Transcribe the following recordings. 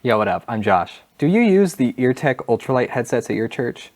Yo, what up? I'm Josh. Do you use the Eartec Ultralite headsets at your church?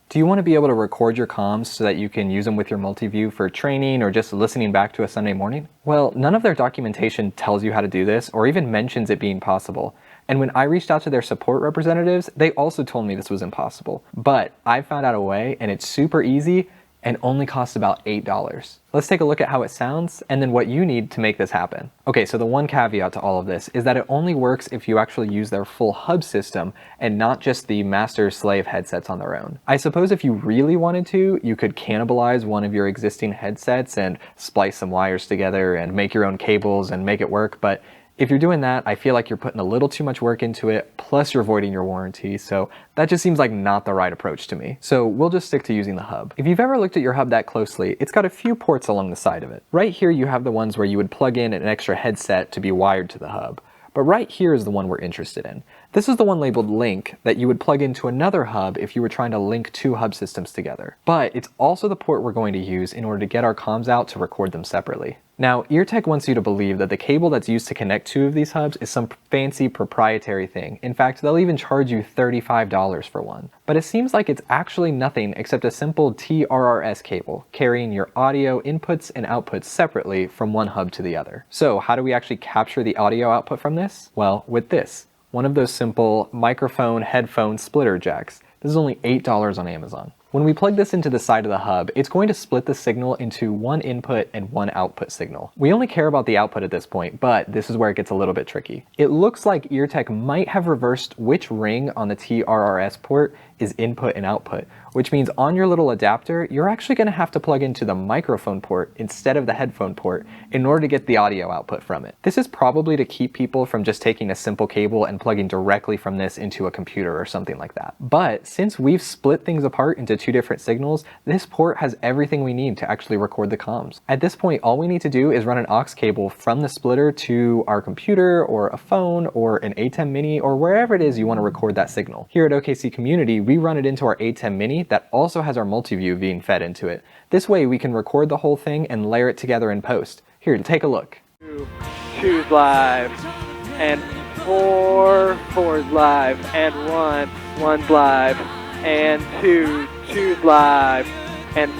Do you want to be able to record your comms so that you can use them with your multiview for training or just listening back to a Sunday morning? Well, none of their documentation tells you how to do this or even mentions it being possible. And when I reached out to their support representatives, they also told me this was impossible. But I found out a way, and it's super easy and only costs about $8. Let's take a look at how it sounds and then what you need to make this happen. Okay, so the one caveat to all of this is that it only works if you actually use their full hub system and not just the master-slave headsets on their own. I suppose if you really wanted to, you could cannibalize one of your existing headsets and splice some wires together and make your own cables and make it work, but if you're doing that, I feel like you're putting a little too much work into it, plus you're voiding your warranty, so that just seems like not the right approach to me. So we'll just stick to using the hub. If you've ever looked at your hub that closely, it's got a few ports along the side of it. Right here you have the ones where you would plug in an extra headset to be wired to the hub. But right here is the one we're interested in. This is the one labeled link that you would plug into another hub if you were trying to link two hub systems together. But it's also the port we're going to use in order to get our comms out to record them separately. Now, Eartec wants you to believe that the cable that's used to connect two of these hubs is some fancy proprietary thing. In fact, they'll even charge you $35 for one. But it seems like it's actually nothing except a simple TRRS cable, carrying your audio inputs and outputs separately from one hub to the other. So how do we actually capture the audio output from this? Well, with this. One of those simple microphone headphone splitter jacks. This is only $8 on Amazon. When we plug this into the side of the hub, it's going to split the signal into one input and one output signal. We only care about the output at this point, but this is where it gets a little bit tricky. It looks like Eartec might have reversed which ring on the TRRS port is input and output, which means on your little adapter, you're actually going to have to plug into the microphone port instead of the headphone port in order to get the audio output from it. This is probably to keep people from just taking a simple cable and plugging directly from this into a computer or something like that. But since we've split things apart into two different signals, this port has everything we need to actually record the comms. At this point, all we need to do is run an aux cable from the splitter to our computer or a phone or an ATEM Mini or wherever it is you want to record that signal. Here at OKC Community, we run it into our ATEM Mini that also has our multiview being fed into it. This way we can record the whole thing and layer it together in post. Here, take a look. Two's live, and four's live, and one's live, and two's live, and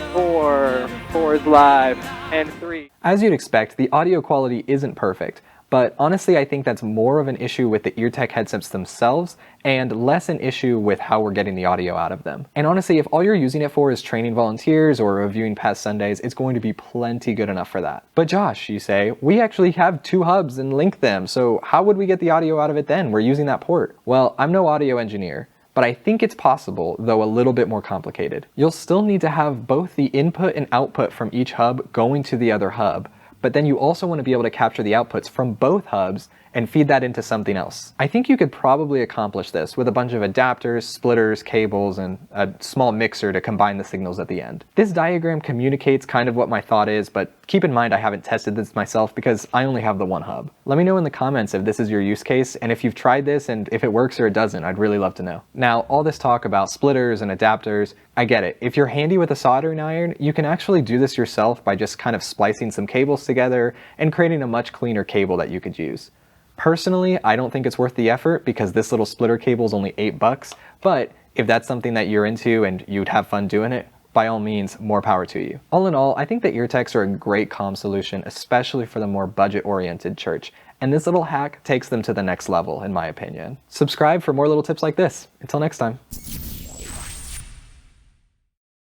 four's live, and three. As you'd expect, the audio quality isn't perfect, but honestly I think that's more of an issue with the Eartec headsets themselves and less an issue with how we're getting the audio out of them. And honestly, if all you're using it for is training volunteers or reviewing past Sundays, it's going to be plenty good enough for that. But Josh, you say, we actually have two hubs and link them, so how would we get the audio out of it then? We're using that port. Well, I'm no audio engineer, but I think it's possible, though a little bit more complicated. You'll still need to have both the input and output from each hub going to the other hub, but then you also want to be able to capture the outputs from both hubs and feed that into something else. I think you could probably accomplish this with a bunch of adapters, splitters, cables, and a small mixer to combine the signals at the end. This diagram communicates kind of what my thought is, but keep in mind I haven't tested this myself because I only have the one hub. Let me know in the comments if this is your use case and if you've tried this and if it works or it doesn't. I'd really love to know. Now, all this talk about splitters and adapters, I get it. If you're handy with a soldering iron, you can actually do this yourself by just kind of splicing some cables together and creating a much cleaner cable that you could use. Personally, I don't think it's worth the effort because this little splitter cable is only $8, but if that's something that you're into and you'd have fun doing it, by all means, more power to you. All in all, I think that Eartecs are a great comm solution, especially for the more budget-oriented church, and this little hack takes them to the next level, in my opinion. Subscribe for more little tips like this. Until next time.